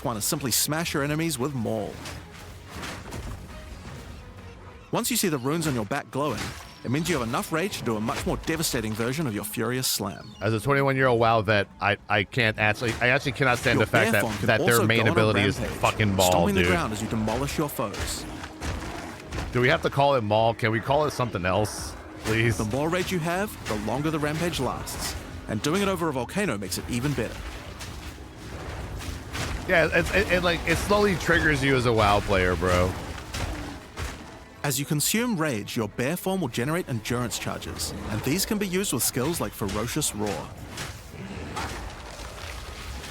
one is simply smash your enemies with Maul. Once you see the runes on your back glowing, it means you have enough rage to do a much more devastating version of your Furious Slam. As a 21-year-old WoW vet, I actually cannot stand the fact that their main ability is fucking Maul, stomping dude. the ground as you demolish your foes. Do we have to call it Maul? Can we call it something else, please? The more rage you have, the longer the rampage lasts, and doing it over a volcano makes it even better. Yeah, it slowly triggers you as a WoW player, bro. As you consume rage, your bear form will generate endurance charges, and these can be used with skills like Ferocious Roar.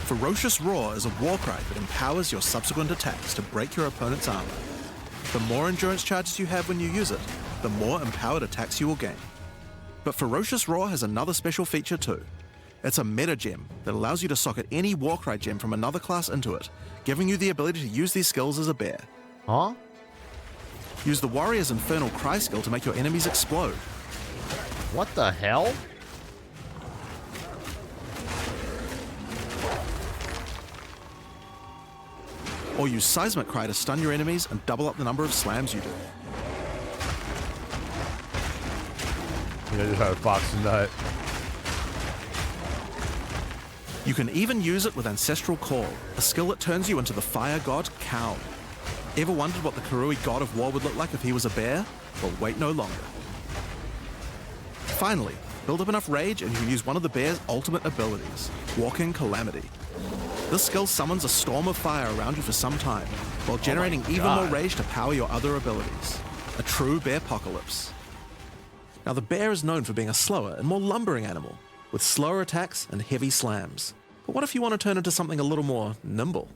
Ferocious Roar is a war cry that empowers your subsequent attacks to break your opponent's armor. The more endurance charges you have when you use it, the more empowered attacks you will gain. But Ferocious Roar has another special feature too. It's a meta gem that allows you to socket any Warcry gem from another class into it, giving you the ability to use these skills as a bear. Huh? Use the Warrior's Infernal Cry skill to make your enemies explode. What the hell? Or use Seismic Cry to stun your enemies and double up the number of slams you do. I just had a fox nut. You can even use it with Ancestral Call, a skill that turns you into the fire god Cow. Ever wondered what the Karui god of war would look like if he was a bear? Well, wait no longer. Finally, build up enough rage and you can use one of the bear's ultimate abilities, Walking Calamity. This skill summons a storm of fire around you for some time, while generating even more rage to power your other abilities. A true bear-pocalypse. Now the bear is known for being a slower and more lumbering animal, with slower attacks and heavy slams. But what if you want to turn into something a little more nimble?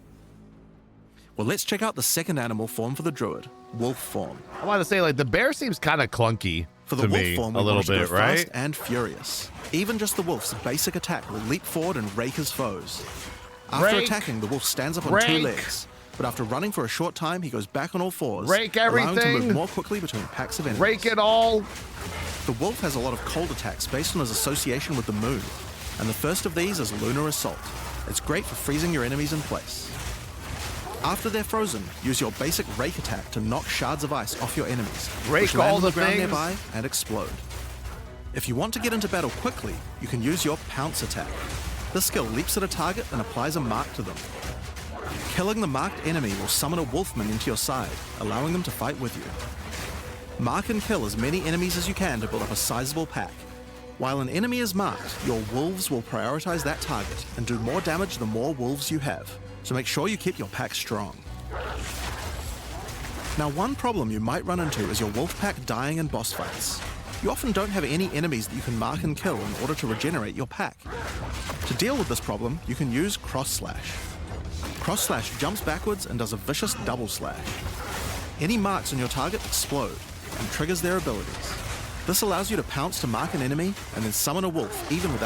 Well, let's check out the second animal form for the druid, wolf form. I want to say, like, the bear seems kind of clunky for the to wolf me, form, a little bit, right? Fast and furious. Even just the wolf's basic attack will leap forward and rake his foes. After attacking, the wolf stands up on two legs, but after running for a short time, he goes back on all fours, allowing to move more quickly between packs of enemies. Rake it all! The wolf has a lot of cold attacks based on his association with the moon, and the first of these is Lunar Assault. It's great for freezing your enemies in place. After they're frozen, use your basic rake attack to knock shards of ice off your enemies, which land on the ground nearby and explode. If you want to get into battle quickly, you can use your pounce attack. This skill leaps at a target and applies a mark to them. Killing the marked enemy will summon a wolfman into your side, allowing them to fight with you. Mark and kill as many enemies as you can to build up a sizable pack. While an enemy is marked, your wolves will prioritize that target and do more damage the more wolves you have. So make sure you keep your pack strong. Now, one problem you might run into is your wolf pack dying in boss fights. You often don't have any enemies that you can mark and kill in order to regenerate your pack. To deal with this problem, you can use Cross Slash. Cross Slash jumps backwards and does a vicious double slash. Any marks on your target explode and triggers their abilities. This allows you to pounce to mark an enemy and then summon a wolf even without